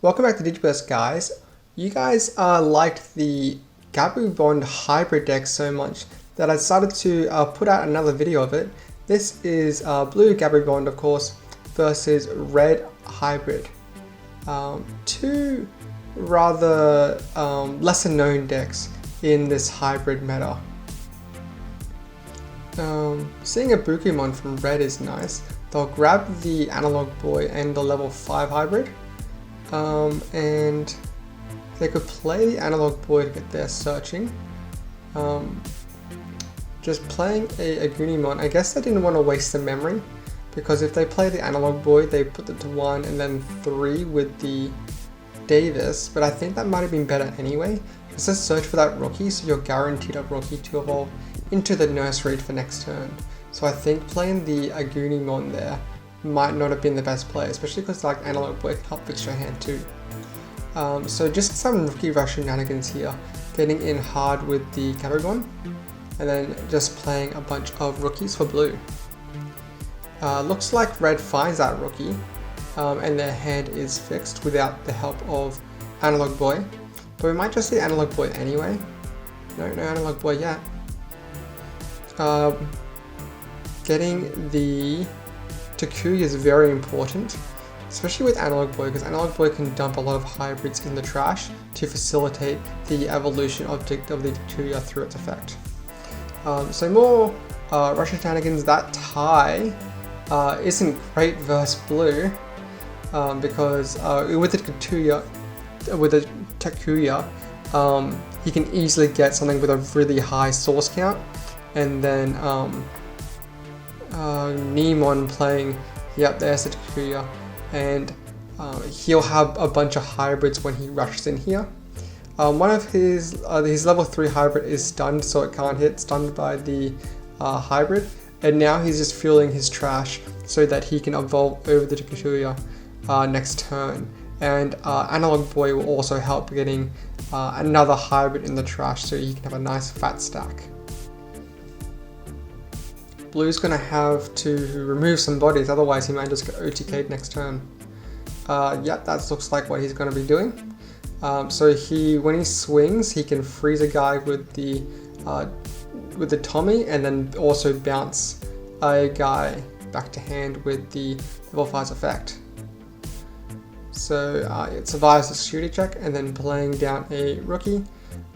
Welcome back to Digiburst, guys. You guys liked the Gabumon hybrid deck so much that I decided to put out another video of it. This is blue Gabumon, of course, versus red hybrid. Two rather lesser known decks in this hybrid meta. Seeing a Pokemon from red is nice. They'll grab the Analog Boy and the level 5 hybrid. And they could play the Analog Boy to get their searching. Just playing a Greymon, I guess they didn't want to waste the memory, because if they play the Analog Boy, they put it to 1 and then 3 with the Davis, but I think that might have been better anyway. It's a search for that rookie, so you're guaranteed a rookie to evolve into the nursery for next turn. So I think playing the Greymon there might not have been the best play, especially because like Analog Boy can help fix your hand too. So just some rookie rush shenanigans here, getting in hard with the Gabumon, and then just playing a bunch of rookies for blue. Looks like red finds that rookie, and their hand is fixed without the help of Analog Boy. But we might just see Analog Boy anyway. No Analog Boy yet. Getting the Takuya is very important, especially with Analog Boy, because Analog Boy can dump a lot of hybrids in the trash to facilitate the evolution of the Takuya through its effect. So more Russian shenanigans. That tie isn't great versus blue, because with the Takuya, he can easily get something with a really high source count, and then Nemon playing, yep, there's the Takuya, and he'll have a bunch of hybrids when he rushes in here. One of his level 3 hybrid is stunned, so it can't hit, stunned by the hybrid, and now he's just fueling his trash so that he can evolve over the Takuya next turn. And Analog Boy will also help getting another hybrid in the trash so he can have a nice fat stack. Blue's gonna have to remove some bodies, otherwise he might just get OTK'd next turn. Yep, that looks like what he's gonna be doing. So when he swings, he can freeze a guy with the Tommy, and then also bounce a guy back to hand with the level 5's effect. So it survives the security check, and then playing down a rookie.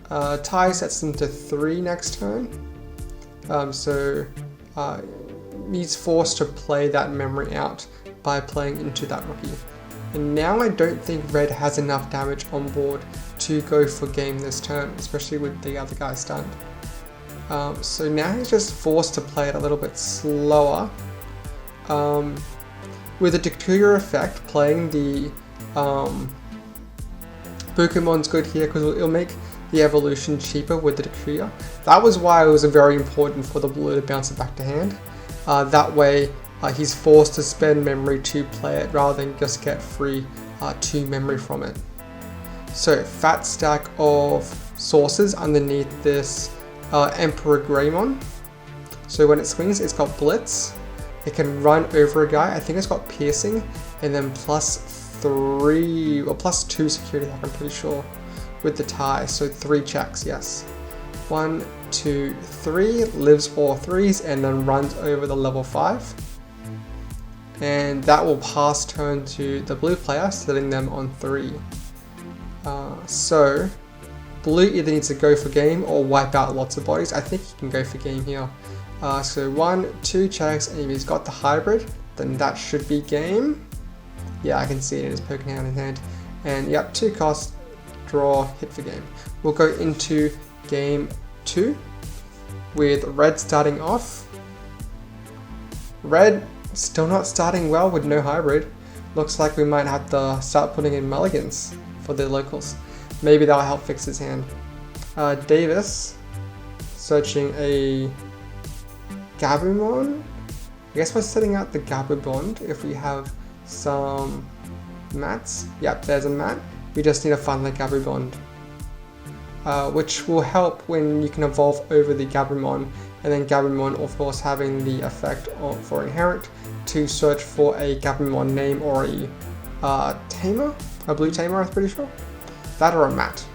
Tie sets them to 3 next turn. He's forced to play that memory out by playing into that rookie. And now I don't think red has enough damage on board to go for game this turn, especially with the other guy stunned. So now he's just forced to play it a little bit slower. With the Takuya effect, playing the Pokemon's good here because it'll make the evolution cheaper with the Takuya. That was why it was very important for the blue to bounce it back to hand. That way he's forced to spend memory to play it rather than just get free 2 memory from it. So fat stack of sources underneath this Emperor Greymon. So when it swings, it's got Blitz. It can run over a guy. I think it's got Piercing, and then +3 or +2 security hack, I'm pretty sure, with the tie. So 3 checks, yes. 1, 2, 3, lives all 3s, and then runs over the level 5. And that will pass turn to the blue player, setting them on 3. So blue either needs to go for game or wipe out lots of bodies. I think he can go for game here. So 1, 2 checks, and if he's got the hybrid, then that should be game. Yeah, I can see it in his Pokemon in hand. And yep, 2 costs, draw, hit for game. We'll go into game 2 with red starting off. Red still not starting well with no hybrid. Looks like we might have to start putting in mulligans for the locals. Maybe that'll help fix his hand. Davis searching a Gabumon. I guess we're setting out the Gabumon if we have some mats. Yep, there's a mat. We just need to find the Gabumon, which will help when you can evolve over the Gabumon, and then Gabumon of course having the effect for inherent to search for a Gabumon name or a tamer. A blue tamer, I'm pretty sure. That or a mat.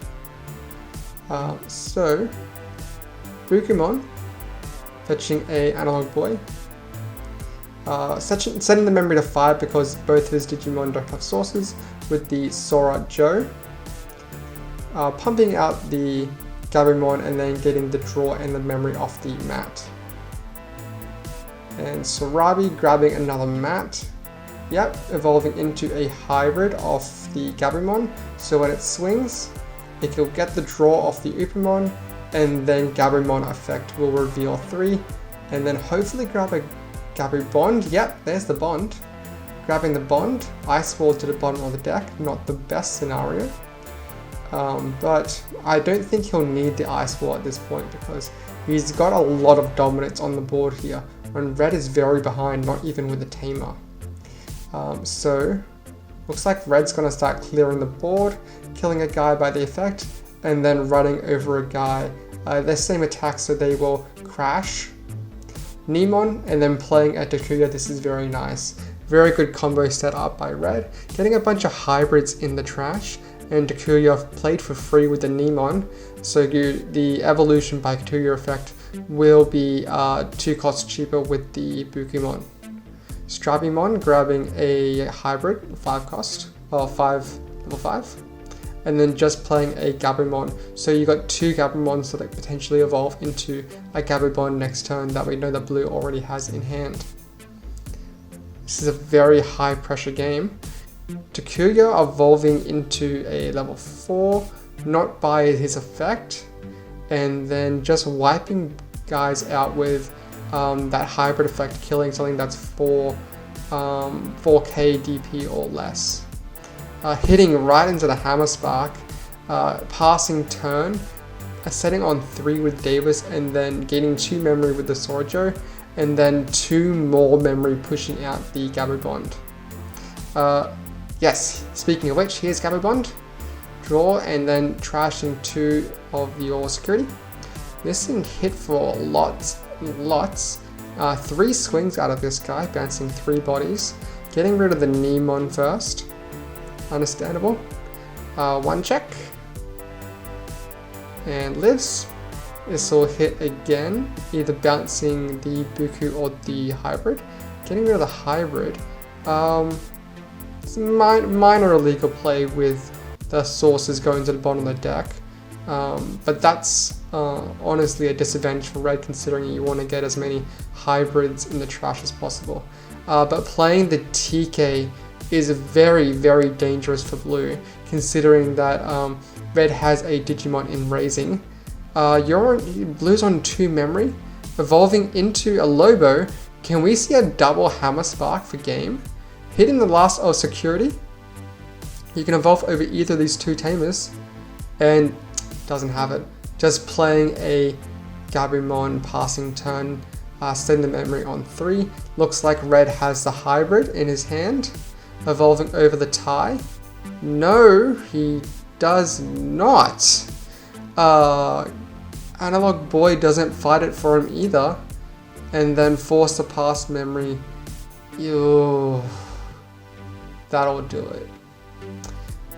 So, Bukimon, fetching a analog boy. Setting the memory to 5 because both of his Digimon don't have sources with the Sora Joe. Pumping out the Gabumon and then getting the draw and the memory off the mat. And Sorabi grabbing another mat. Yep, evolving into a hybrid of the Gabumon. So when it swings, it will get the draw off the Upamon, and then Gabumon effect will reveal 3. And then hopefully grab a Gabubond. Yep, there's the bond. Grabbing the bond, Ice Wall to the bottom of the deck, not the best scenario. But I don't think he'll need the Ice Wall at this point because he's got a lot of dominance on the board here, and red is very behind, not even with a tamer. So looks like red's gonna start clearing the board, killing a guy by the effect, and then running over a guy. They're same attack, so they will crash Nemon, and then playing at Takuya. This is very nice. Very good combo set up by red. Getting a bunch of hybrids in the trash, and Takuya played for free with the Nemon, so the evolution by Takuya effect will be 2 costs cheaper with the Bukimon. Strabimon grabbing a hybrid, 5 cost, or 5, level 5, and then just playing a Gabumon. So you got 2 Gabumons that potentially evolve into a Gabumon next turn that we know that blue already has in hand. This is a very high pressure game. Takuya evolving into a level 4, not by his effect, and then just wiping guys out with that hybrid effect, killing something that's 4k DP or less. Hitting right into the Hammer Spark, passing turn, setting on 3 with Davis, and then gaining 2 memory with the Sorjo, and then 2 more memory pushing out the Gabubond. Yes, speaking of which, here's Gabubond. Draw and then trashing 2 of your security. This thing hit for lots. 3 swings out of this guy, bouncing 3 bodies. Getting rid of the Nemon first. Understandable. 1 check. And lives. This will hit again, either bouncing the Buku or the hybrid. Getting rid of the hybrid. It's minor illegal play with the sources going to the bottom of the deck. But that's honestly a disadvantage for red, considering you want to get as many hybrids in the trash as possible. But playing the TK is very, very dangerous for blue, considering that red has a Digimon in raising. Blue's on 2 memory, evolving into a Lobo. Can we see a double Hammer Spark for game? Hitting the last of security. You can evolve over either of these 2 tamers, and doesn't have it. Just playing a Gabumon passing turn, setting the memory on 3. Looks like red has the hybrid in his hand, evolving over the tie. No, he does not. Analog Boy doesn't fight it for him either, and then force the pass memory. Ew. That'll do it.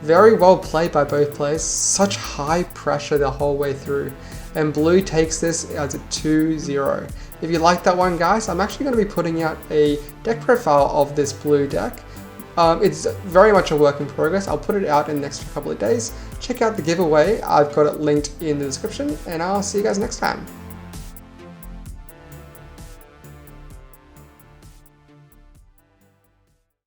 Very well played by both players. Such high pressure the whole way through. And blue takes this as a 2-0. If you like that one, guys, I'm actually going to be putting out a deck profile of this blue deck. It's very much a work in progress. I'll put it out in the next couple of days. Check out the giveaway. I've got it linked in the description, and I'll see you guys next time.